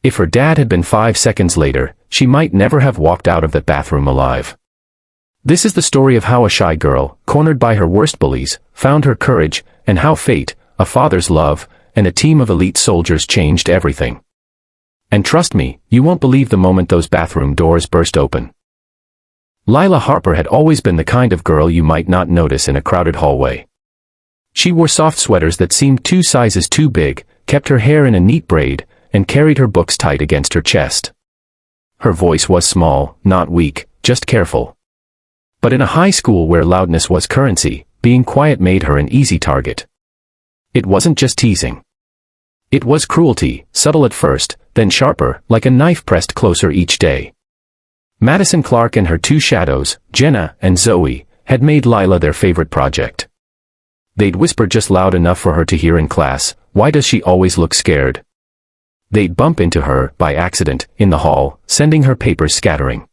If her dad had been 5 seconds later, she might never have walked out of that bathroom alive. This is the story of how a shy girl, cornered by her worst bullies, found her courage, and how fate, a father's love, and a team of elite soldiers changed everything. And trust me, you won't believe the moment those bathroom doors burst open. Lila Harper had always been the kind of girl you might not notice in a crowded hallway. She wore soft sweaters that seemed 2 sizes too big, kept her hair in a neat braid, and carried her books tight against her chest. Her voice was small, not weak, just careful. But in a high school where loudness was currency, being quiet made her an easy target. It wasn't just teasing. It was cruelty, subtle at first, then sharper, like a knife pressed closer each day. Madison Clark and her 2 shadows, Jenna and Zoe, had made Lila their favorite project. They'd whisper just loud enough for her to hear in class, "Why does she always look scared?" They'd bump into her, by accident, in the hall, sending her papers scattering.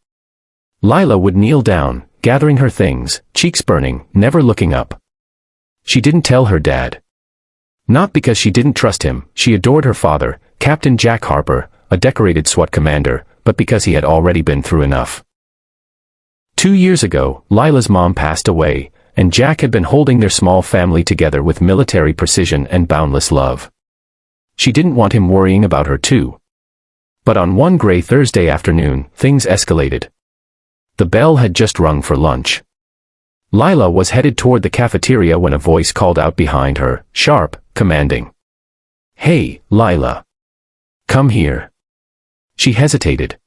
Lila would kneel down, gathering her things, cheeks burning, never looking up. She didn't tell her dad. Not because she didn't trust him, she adored her father, Captain Jack Harper, a decorated SWAT commander, but because he had already been through enough. 2 years ago, Lila's mom passed away, and Jack had been holding their small family together with military precision and boundless love. She didn't want him worrying about her too. But on one gray Thursday afternoon, things escalated. The bell had just rung for lunch. Lila was headed toward the cafeteria when a voice called out behind her, sharp, commanding. "Hey, Lila. Come here." She hesitated.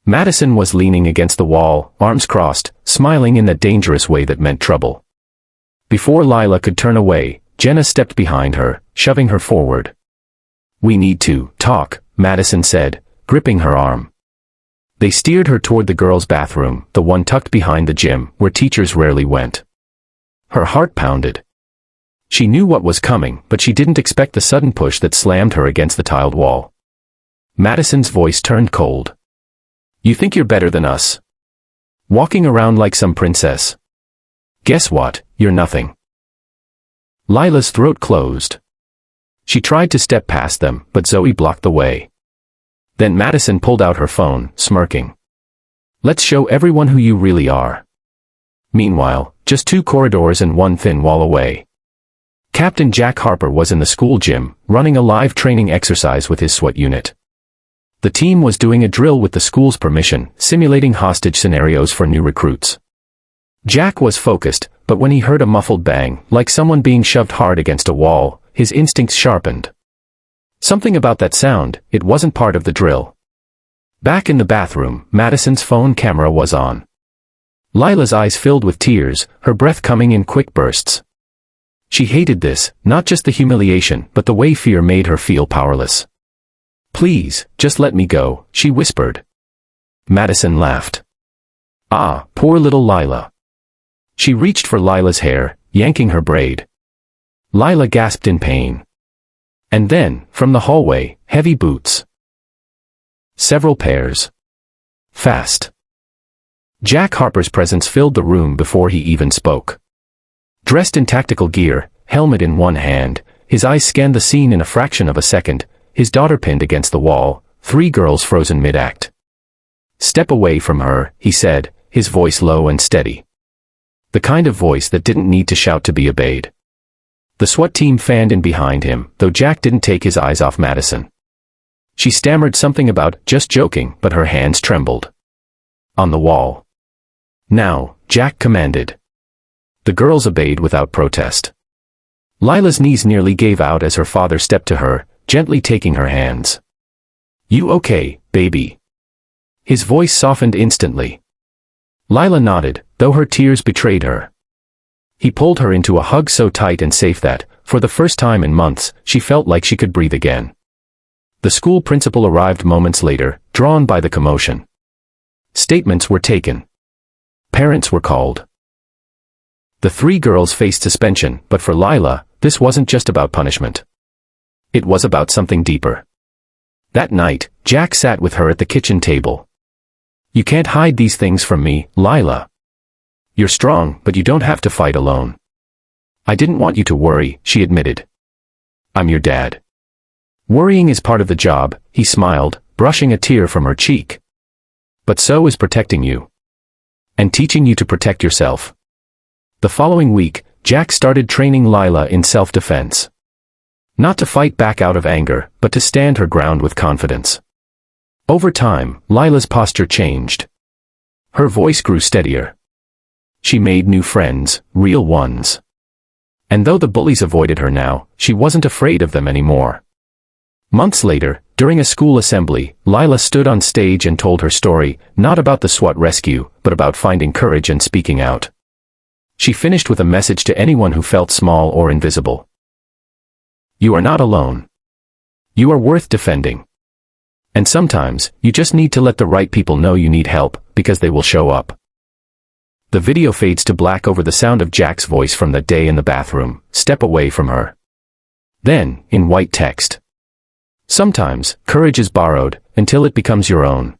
Madison was leaning against the wall, arms crossed, smiling in that dangerous way that meant trouble. Before Lila could turn away, Jenna stepped behind her, shoving her forward. "We need to talk," Madison said, gripping her arm. They steered her toward the girls' bathroom, the one tucked behind the gym, where teachers rarely went. Her heart pounded. She knew what was coming, but she didn't expect the sudden push that slammed her against the tiled wall. Madison's voice turned cold. "You think you're better than us? Walking around like some princess? Guess what, you're nothing." Lila's throat closed. She tried to step past them, but Zoe blocked the way. Then Madison pulled out her phone, smirking. "Let's show everyone who you really are." Meanwhile, just 2 corridors and 1 thin wall away, Captain Jack Harper was in the school gym, running a live training exercise with his SWAT unit. The team was doing a drill with the school's permission, simulating hostage scenarios for new recruits. Jack was focused, but when he heard a muffled bang, like someone being shoved hard against a wall, his instincts sharpened. Something about that sound, it wasn't part of the drill. Back in the bathroom, Madison's phone camera was on. Lila's eyes filled with tears, her breath coming in quick bursts. She hated this, not just the humiliation, but the way fear made her feel powerless. "Please, just let me go," she whispered. Madison laughed. "Ah, poor little Lila." She reached for Lila's hair, yanking her braid. Lila gasped in pain. And then, from the hallway, heavy boots. Several pairs. Fast. Jack Harper's presence filled the room before he even spoke. Dressed in tactical gear, helmet in one hand, his eyes scanned the scene in a fraction of a second, his daughter pinned against the wall, 3 girls frozen mid-act. "Step away from her," he said, his voice low and steady. The kind of voice that didn't need to shout to be obeyed. The SWAT team fanned in behind him, though Jack didn't take his eyes off Madison. She stammered something about just joking, but her hands trembled. On the wall. "Now," Jack commanded. The girls obeyed without protest. Lila's knees nearly gave out as her father stepped to her, gently taking her hands. "You okay, baby?" His voice softened instantly. Lila nodded, though her tears betrayed her. He pulled her into a hug so tight and safe that, for the first time in months, she felt like she could breathe again. The school principal arrived moments later, drawn by the commotion. Statements were taken. Parents were called. The 3 girls faced suspension, but for Lila, this wasn't just about punishment. It was about something deeper. That night, Jack sat with her at the kitchen table. "You can't hide these things from me, Lila. You're strong, but you don't have to fight alone." "I didn't want you to worry," she admitted. "I'm your dad." "Worrying is part of the job," he smiled, brushing a tear from her cheek. But so is protecting you. And teaching you to protect yourself. The following week, Jack started training Lila in self-defense. Not to fight back out of anger, but to stand her ground with confidence. Over time, Lila's posture changed. Her voice grew steadier. She made new friends, real ones. And though the bullies avoided her now, she wasn't afraid of them anymore. Months later, during a school assembly, Lila stood on stage and told her story, not about the SWAT rescue, but about finding courage and speaking out. She finished with a message to anyone who felt small or invisible. You are not alone. You are worth defending. And sometimes, you just need to let the right people know you need help, because they will show up. The video fades to black over the sound of Jack's voice from that day in the bathroom, "Step away from her." Then, in white text. Sometimes, courage is borrowed, until it becomes your own.